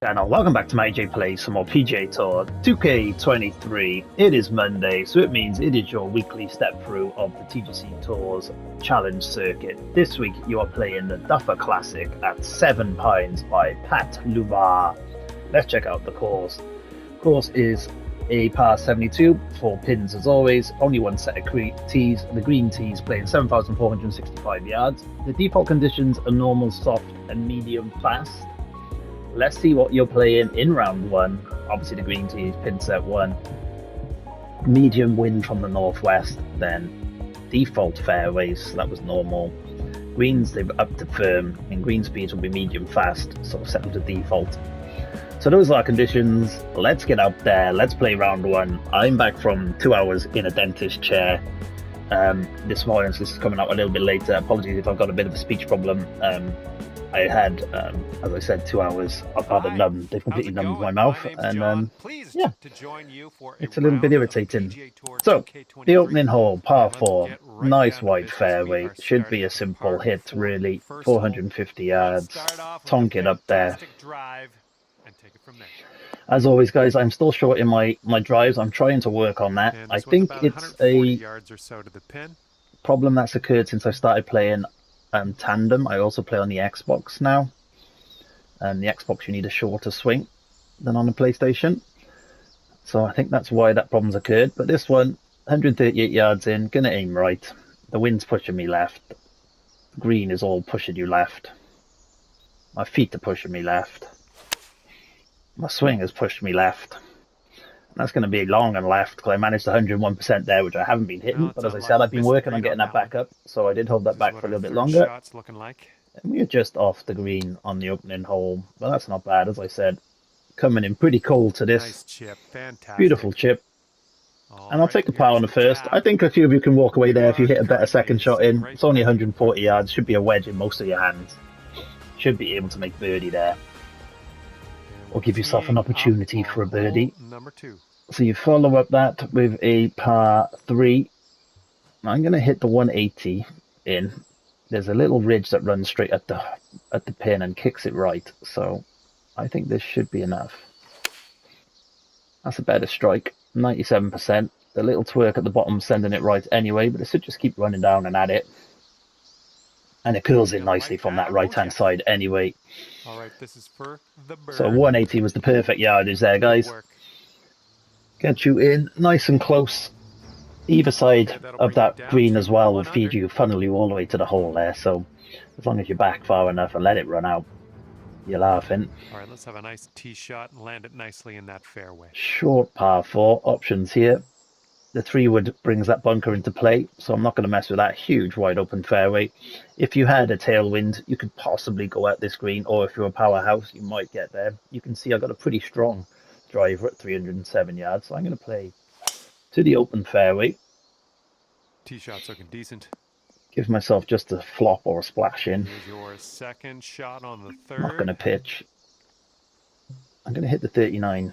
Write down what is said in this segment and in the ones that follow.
Channel. Welcome back to my AJ Plays some more PGA Tour 2K23. It is Monday, so it means it is your weekly step through of the TGC Tours Challenge Circuit. This week you are playing the Duffer Classic at Seven Pines by Pat Lubar. Let's check out the course. Course is a par 72, 4 pins as always, only one set of tees. The green tees playing 7,465 yards. The default conditions are normal, soft and medium fast. Let's see what you're playing in round one. Obviously the green tees, pin set 1. Medium wind from the northwest, then default fairways, so that was normal. Greens, they've upped to firm, and green speeds will be medium fast, so set them to default. So those are our conditions. Let's get out there, let's play round one. I'm back from 2 hours in a dentist chair this morning, so this is coming out a little bit later. Apologies if I've got a bit of a speech problem. I had, as I said, 2 hours. I've had a numb. They've completely numbed my mouth, and yeah, it's a little bit irritating. So, the opening hole, par 4, nice wide fairway. Should be a simple hit, really. 450 yards. Tonk it up there. As always, guys, I'm still short in my drives. I'm trying to work on that. I think it's a problem that's occurred since I started playing tandem. I also play on the Xbox now, and the Xbox you need a shorter swing than on the PlayStation, so I think that's why that problem's occurred. But this one, 138 yards in, gonna aim right. The wind's pushing me left, the green is all pushing you left, my feet are pushing me left, my swing has pushed me left. That's going to be long and left because I managed 101% there, which I haven't been hitting. But as I said, I've been working on getting that back up, so I did hold that back for a little bit longer. And we are just off the green on the opening hole. Well, that's not bad, as I said. Coming in pretty cold to this. Nice chip. Fantastic. Beautiful chip. And I'll take the par on the first. I think a few of you can walk away there if you hit a better second shot in. It's only 140 yards. Should be a wedge in most of your hands. Should be able to make birdie there. Or give yourself an opportunity for a birdie. Number 2. So you follow up that with a par 3. I'm going to hit the 180 in. There's a little ridge that runs straight at the pin and kicks it right. So I think this should be enough. That's a better strike, 97%. The little twerk at the bottom sending it right anyway, but it should just keep running down and at it. And it curls in nicely from that right-hand side anyway. All right, this is for the bird. So 180 was the perfect yardage there, guys. Get you in nice and close. Either side of that green as well will feed you, funnel you all the way to the hole there. So as long as you're back far enough and let it run out, you're laughing. All right, let's have a nice tee shot and land it nicely in that fairway. Short par 4 options here. The 3-wood brings that bunker into play, so I'm not going to mess with that huge wide open fairway. If you had a tailwind, you could possibly go at this green, or if you're a powerhouse, you might get there. You can see I've got a pretty strong driver at 307 yards, so I'm going to play to the open fairway. Tee shot's looking decent. Give myself just a flop or a splash in. Here's your second shot on the third. Not going to pitch. I'm going to hit the 39.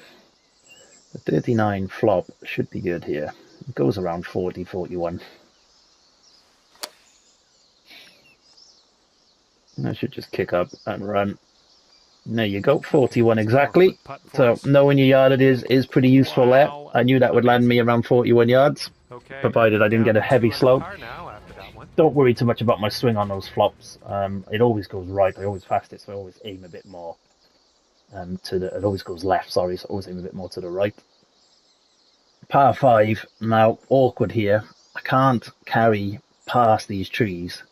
The 39 flop should be good here. It goes around 40, 41. And I should just kick up and run. There you go, 41 exactly. So knowing your yardage is pretty useful there. I knew that would land me around 41 yards, provided I didn't get a heavy slope. Don't worry too much about my swing on those flops. It always goes right. I always fast it, so I always aim a bit more it always goes left, sorry, so I always aim a bit more to the right. Par 5, now awkward here. I can't carry past these trees,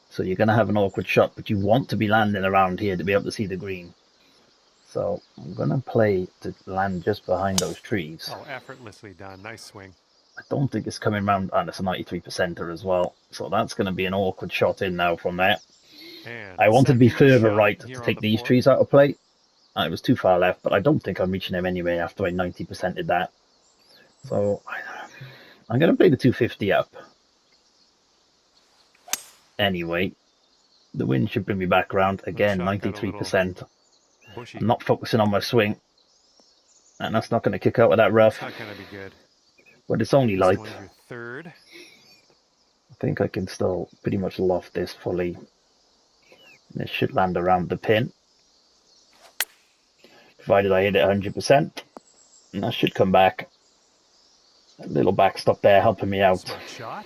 so you're going to have an awkward shot, but you want to be landing around here to be able to see the green. So I'm going to play to land just behind those trees. Oh, effortlessly done. Nice swing. I don't think it's coming around, and it's a 93%er as well, so that's going to be an awkward shot in now from there. And I wanted to be further right to take these trees out of play. I was too far left, but I don't think I'm reaching them anyway after I 90%ed that. So I'm going to play the 250 up. Anyway, the wind should bring me back around. Again, 93%. I'm not focusing on my swing. And that's not going to kick out of that rough. Not going to be good. But it's only light. Third. I think I can still pretty much loft this fully. This should land around the pin. provided I hit it 100%. And that should come back. A little backstop there helping me out. Smart shot.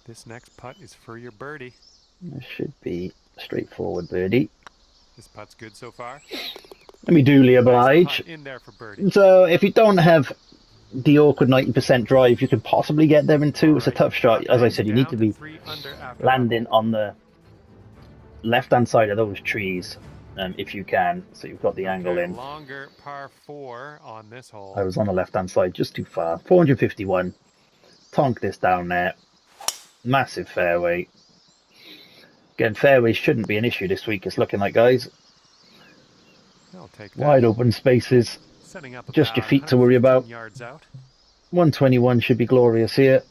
This next putt is for your birdie. This should be a straightforward birdie. This putt's good so far. Let me duly oblige. Nice in there for birdie. So if you don't have the awkward 90% drive, you could possibly get there in 2. It's a tough shot. As I said, you need to be landing on the left-hand side of those trees, if you can, so you've got the angle in. Longer par 4 on this hole. I was on the left-hand side, just too far. 451. Tonk this down there. Massive fairway. Again, fairways shouldn't be an issue this week, it's looking like, guys. I'll take that. Wide open spaces. Just your feet to worry about. 121 should be glorious here.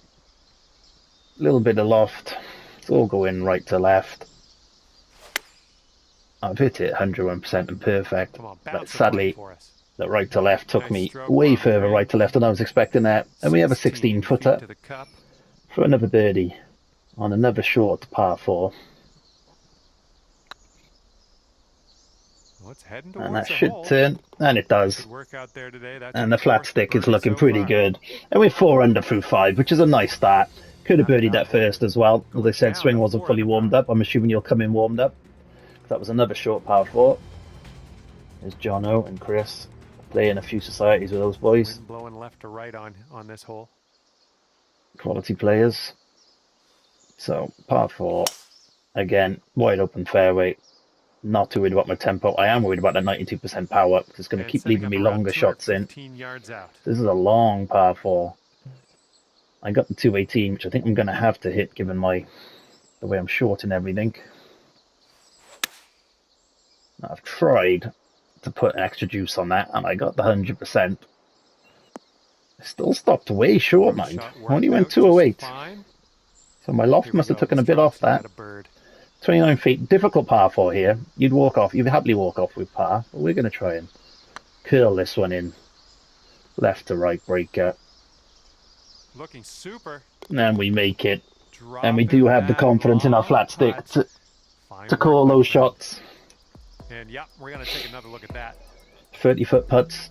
A little bit of loft. It's all going right to left. I've hit it 101% and perfect. But sadly, the right to left took me way further right to left than I was expecting that. And we have a 16-footer for another birdie on another short par 4. And that should turn, and it does. And the flat stick is looking pretty good. And we're 4 under through 5, which is a nice start. Could have birdied that first as well. As I said, swing wasn't fully warmed up. I'm assuming you'll come in warmed up. That was another short par 4. There's Jono and Chris playing a few societies with those boys. Blowing left to right on this hole. Quality players. So par 4. Again, wide open fairway. Not too worried about my tempo. I am worried about that 92% power. It's going to keep leaving me longer shots in. This is a long par 4. I got the 218, which I think I'm going to have to hit given the way I'm short and everything. I've tried to put extra juice on that, and I got the 100%. I still stopped way short, mind. Only went 208. So my loft must have taken a bit off that. 29 feet, difficult par 4 here. You'd happily walk off with par, but we're going to try and curl this one in. Left to right breaker. Looking super. And we make it. And we do have the confidence in our flat stick to call those shots. And yeah, we're going to take another look at that. 30-foot putts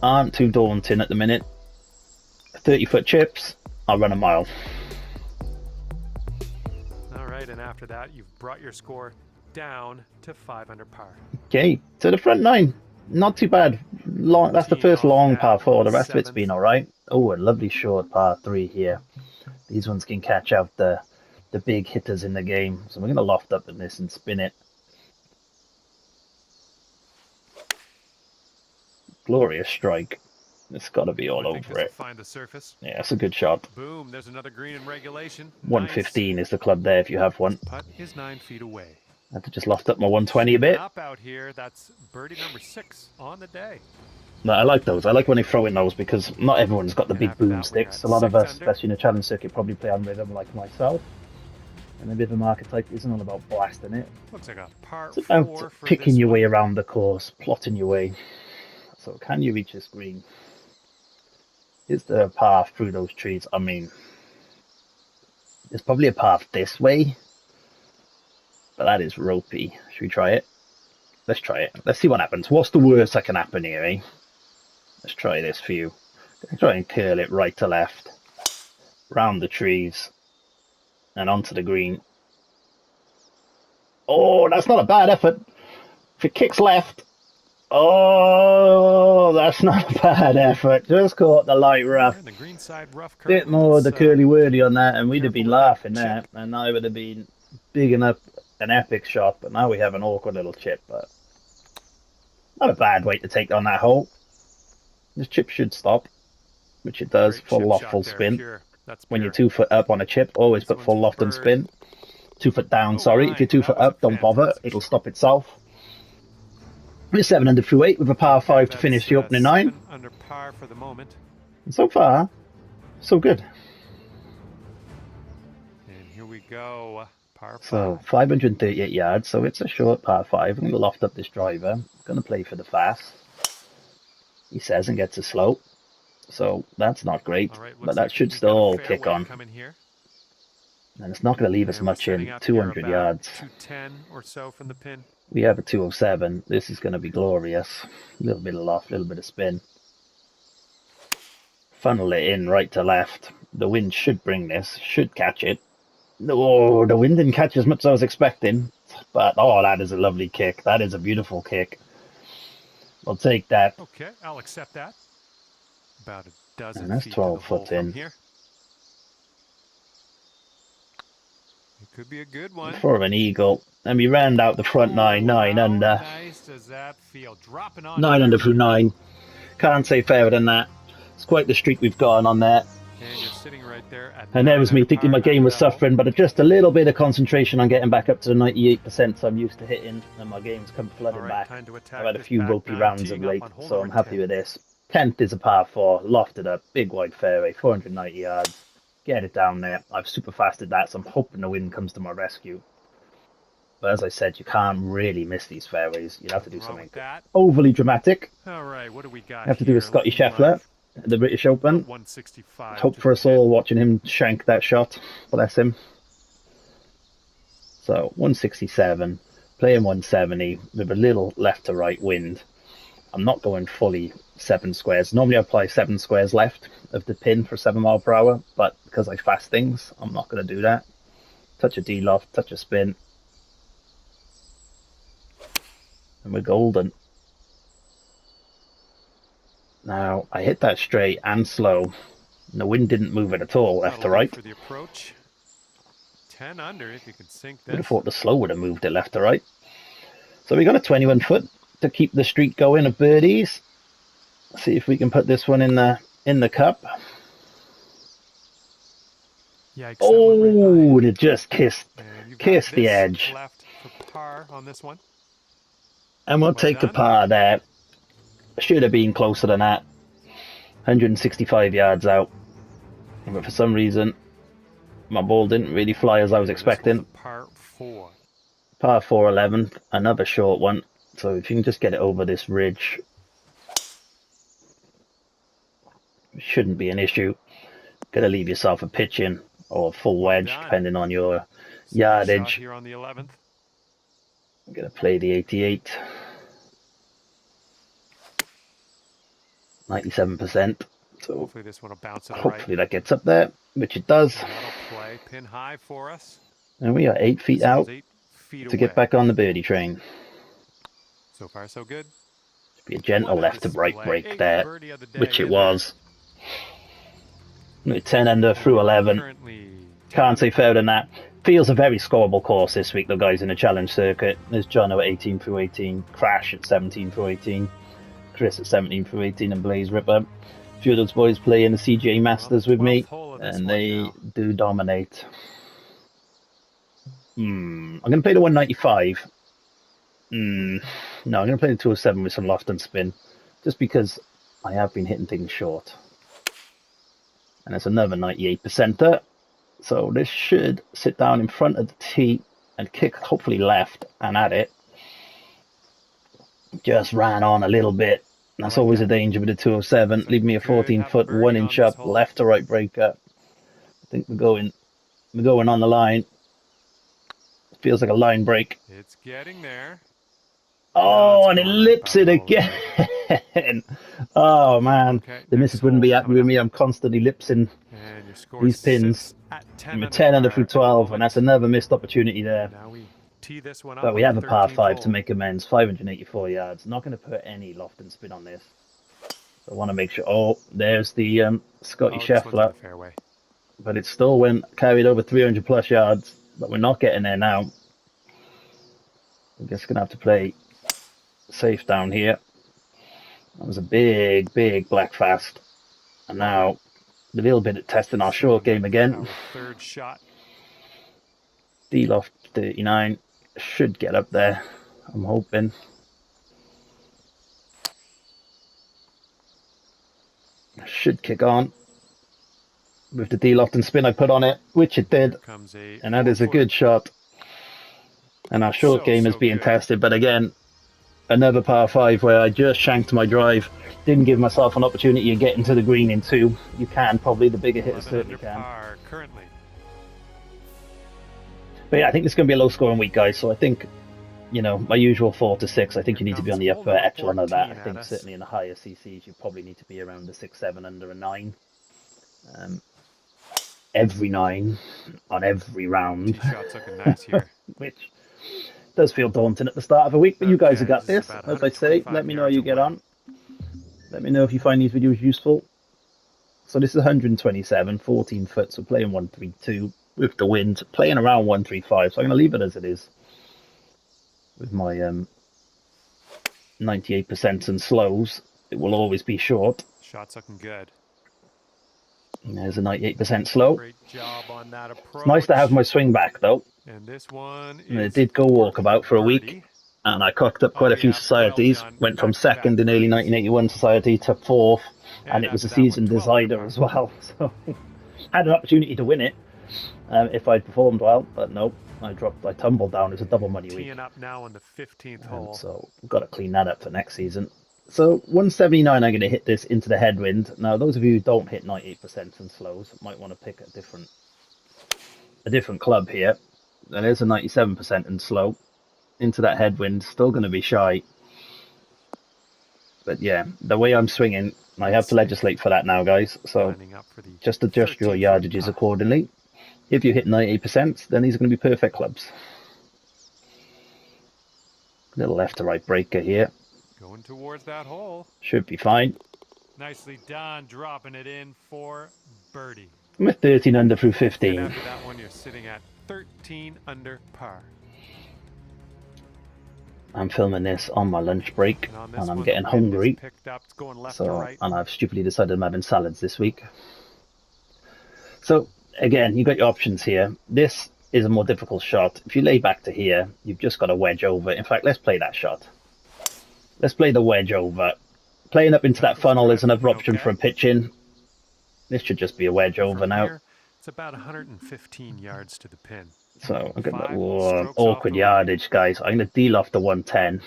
aren't too daunting at the minute. 30-foot chips, I'll run a mile. And after that, you've brought your score down to 5 under par. Okay, so the front 9, not too bad. That's the first long par 4. The rest of it's been all right. Oh, a lovely short par 3 here. These ones can catch out the big hitters in the game. So we're going to loft up in this and spin it. Glorious strike. It's got to be all over it. Find the surface. Yeah, it's a good shot. Boom, there's another green in regulation. 115 is the club there if you have one. Putt is 9 feet away. I had to just loft up my 120 a bit. Up out here, that's birdie number 6 on the day. No, I like those. I like when they throw in those because not everyone's got the big boom sticks. A lot of us, especially in the challenge circuit, probably play on rhythm like myself. And the rhythm archetype isn't all about blasting it. Looks like a par 4 it's about picking your way around the course, plotting your way. So can you reach this green? Is there a path through those trees? I mean, there's probably a path this way, but that is ropey. Should we try it? Let's try it. Let's see what happens. What's the worst that can happen here, eh? Let's try this for you. Try and curl it right to left, round the trees, and onto the green. Oh, that's not a bad effort. If it kicks left, oh, that's not a bad effort. Just caught the light rough. The green side rough bit more of the curly-whirly on that, and we'd have been laughing there. And I would have been bigging up an epic shot, but now we have an awkward little chip. But not a bad way to take on that hole. This chip should stop, which it does. Full loft, full spin. When you're 2 foot up on a chip, always put full loft and spin. 2 foot down, sorry. If you're 2 foot up, don't bother. It'll stop itself. We're 7 under through 8 with a par 5 to finish the opening 9. Under par for the moment. And so far, so good. And here we go. Par 5. So 538 yards, so it's a short par 5. I'm going to loft up this driver. I'm going to play for the fast. He says and gets a slope. So that's not great, but that should still kick on. And it's not going to leave us much in. 200 yards. 210 or so from the pin. We have a 207. This is going to be glorious. A little bit of loft, a little bit of spin. Funnel it in right to left. The wind should bring this, should catch it. Oh, the wind didn't catch as much as I was expecting. But, oh, that is a lovely kick. That is a beautiful kick. I'll take that. Okay, I'll accept that. About a dozen And that's feet 12 to the hole foot in. from here. It could be a good one. For an eagle. And we round out the front nine, 9 under. Nice does that feel? Dropping on 9 under through 9. Can't say fairer than that. It's quite the streak we've gone on there. And you're sitting right there at And there was me thinking my game was suffering, but just a little bit of concentration on getting back up to the 98% I'm used to hitting, and my game's come flooding back. I've had a few ropey rounds of late, so I'm happy with this. 10th is a par 4, lofted up, big wide fairway, 490 yards. Get it down there. I've super fasted that, so I'm hoping the wind comes to my rescue. But as I said, you can't really miss these fairways. You'd have to do something overly dramatic. All right, what do we got? You have to do a Scotty Scheffler at the British Open. 165. Hope for us all watching him shank that shot. Bless him. So 167, playing 170 with a little left to right wind. I'm not going fully 7 squares. Normally I apply 7 squares left of the pin for 7 miles per hour, but because I fast things, I'm not going to do that. Touch a D-loft, touch a spin. And we're golden. Now, I hit that straight and slow. And the wind didn't move it at all, left to right. For the approach. 10 under if you can sink this. Would have thought the slow would have moved it left to right. So we got a 21 foot to keep the streak going of birdies. See if we can put this one in the cup. Yeah, oh, it just kissed the edge. Left for par on this one. And we'll take the par there. Should have been closer than that. 165 yards out. But for some reason, my ball didn't really fly as I was expecting. Par 4. Par 4 11th. Another short one. So if you can just get it over this ridge, it shouldn't be an issue. Gotta leave yourself a pitch in or a full wedge, depending on your yardage. Here on the 11th. I'm gonna play the 88. 97%. So hopefully this one will bounce it hopefully that gets up there, which it does. That'll play pin high for us. And we are 8 feet out to get back on the birdie train. So far, so good. Be a gentle left to right break there, which it was. 10 under through 11. Can't say fairer than that. Feels a very scoreable course this week, the guys in the challenge circuit. There's Jono at 18 through 18, Crash at 17 through 18, Chris at 17 through 18, and Blaze Ripper. A few of those boys play in the CGA Masters with me, and they do dominate. I'm going to play the 195. No, I'm going to play the 207 with some loft and spin, just because I have been hitting things short. And it's another 98%er. So this should sit down in front of the tee and kick hopefully left and at it. Just ran on a little bit. That's always a danger with the 207. Leave me a 14 foot 1 inch up left to right breaker. I think we're going on the line. Feels like a line break. It's getting there. Oh, and it lips it again. Oh man, the missus wouldn't be happy with me. I'm constantly lipsing these pins. I'm a 10 under through 12, and that's another missed opportunity there. But we have a par 5 to make amends. 584 yards. Not going to put any loft and spin on this. So I want to make sure. Oh, there's the Scotty Scheffler. But it still carried over 300 plus yards. But we're not getting there now. I'm just going to have to play safe down here. That was a big, big black fast. And now a little bit of testing our short game again. Third shot. D-loft 39 should get up there, I'm hoping. Should kick on with the D-loft and spin I put on it, which it did. And that is a good shot. And our short game is being tested, but again, another par 5 where I just shanked my drive. Didn't give myself an opportunity of getting to the green in 2. You can, probably the bigger hitters certainly can. But yeah, I think it's going to be a low scoring week, guys. So I think you know, my usual 4 to 6. I think you Here need to be comes on the hole upper number echelon of that. I 14 at think us. certainly in the higher CCs, you probably need to be around the 6, 7 under a 9. Every 9 on every round. Tee shot's looking nice here. Which does feel daunting at the start of a week, but you guys have got this is this. about As I say, 125 let me know how you yards get away. on. Let me know if you find these videos useful. So this is 127, 14 foot, so playing 132 with the wind, playing around 135. So I'm going to leave it as it is with my 98% and slows. It will always be short. Shot's looking good. And there's a 98% slow. Great job on that approach. It's nice to have my swing back though. And this one And it is did go walkabout for a week. And I cocked up quite a few societies. Went from second in early 1981 society to fourth. And it was a season decider as well. So had an opportunity to win it if I'd performed well. But no, I tumbled down. It was a double money week. Teeing up now on the 15th hole. So we've got to clean that up for next season. So 179, I'm going to hit this into the headwind. Now, those of you who don't hit 98% and slows might want to pick a different club here. And there's a 97% and slow into that headwind. Still going to be shy. But yeah, the way I'm swinging, I have to legislate for that now, guys. So just adjust your yardages accordingly. If you hit 98%, then these are going to be perfect clubs. Little left to right breaker here. Going towards that hole. Should be fine. Nicely done, dropping it in for birdie. I'm at 13 under through 15. And after that one, you're sitting at 13 under par. I'm filming this on my lunch break, and I'm getting hungry. And I've stupidly decided I'm having salads this week. So again, you've got your options here. This is a more difficult shot. If you lay back to here, you've just got a wedge over. In fact, let's play that shot. Let's play the wedge over. Playing up into that funnel is another option for a pitch in. This should just be a wedge over now. It's about 115 yards to the pin. So I've got that awkward yardage, guys. I'm going to deal off the 110.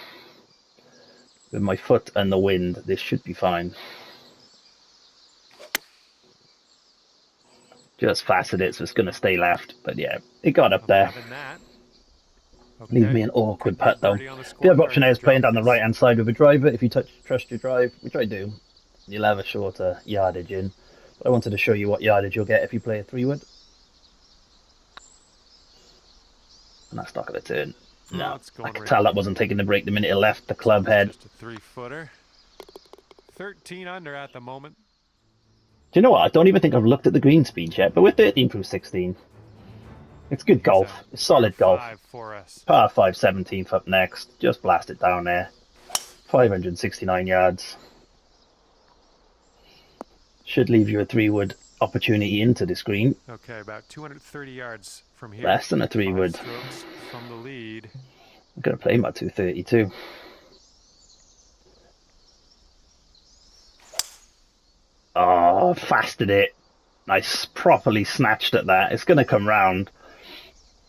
With my foot and the wind, this should be fine. Just faceted, so it's going to stay left. But yeah, it got up there. Okay. Leave me an awkward putt though. The other option is playing down the right hand side with a driver. If you trust your drive, which I do, you'll have a shorter yardage in. But I wanted to show you what yardage you'll get if you play a 3-wood. And that's not going to turn. No, I could tell that wasn't taking the break the minute it left the club head. Just a 3-footer. 13 under at the moment. Do you know what? I don't even think I've looked at the green speed yet, but we're 13 through 16. It's good golf. It's solid golf. Par 5, 17th up next. Just blast it down there. 569 yards. Should leave you a 3-wood opportunity into this green. Okay, about 230 yards from here. Less than a 3-wood. From the lead. I'm going to play my 232. Oh, fasted it. I properly snatched at that. It's going to come round.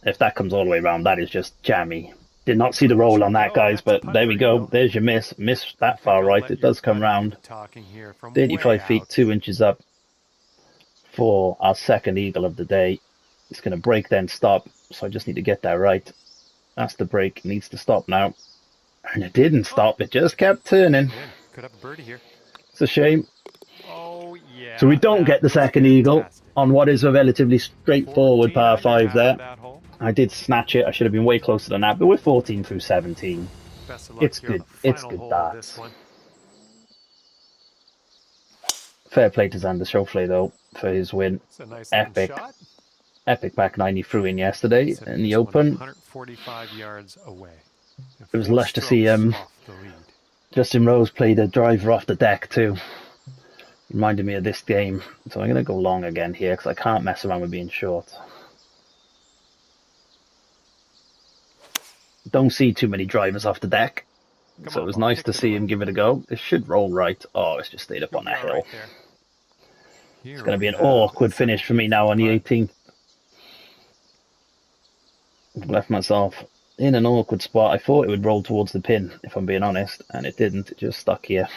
If that comes all the way around, that is just jammy. Did not see the roll on that, guys, but there we go. There's your miss. Miss that far right. It does come round. 35 feet, 2 inches up for our second eagle of the day. It's going to break, then stop. So I just need to get that right. That's the break. It needs to stop now. And it didn't stop. It just kept turning. Could have a birdie here. It's a shame. Oh, yeah. So we don't get the second eagle on what is a relatively straightforward par 5 there. I did snatch it. I should have been way closer than that, but we're 14 through 17. It's good. It's good darts. Fair play to Xander Schauffele, though, for his win. Epic. Epic back 90 threw in yesterday in the Open. 145 yards away. It was lush to see Justin Rose play the driver off the deck, too. Reminded me of this game. So I'm going to go long again here, because I can't mess around with being short. Don't see too many drivers off the deck, so it was nice to see him give it a go. This should roll right. Oh, it's just stayed up on that hill. It's going to be an awkward finish for me now on the 18th. I've left myself in an awkward spot. I thought it would roll towards the pin, if I'm being honest, and it didn't. It just stuck here.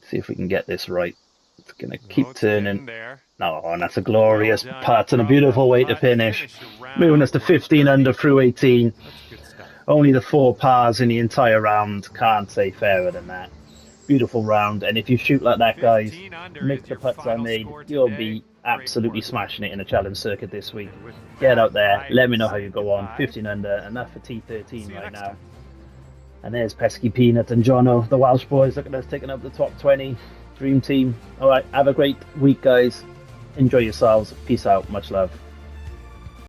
See if we can get this right. It's going to keep turning. There. Oh, and that's a glorious Well done, putt and a brother. beautiful way to finish. Moving us to 15 under through 18. That's good stuff. Only the 4 pars in the entire round. Can't say fairer than that. Beautiful round. And if you shoot like that, guys, make the putts I made, you'll be absolutely smashing it in a challenge circuit this week. Get out there. Let me know how you go on. 15 under, and that's for T13 right now. And there's Pesky Peanut and Jono, the Welsh boys. Look at us taking up the top 20. Dream team. All right, have a great week, guys. Enjoy yourselves. Peace out. Much love.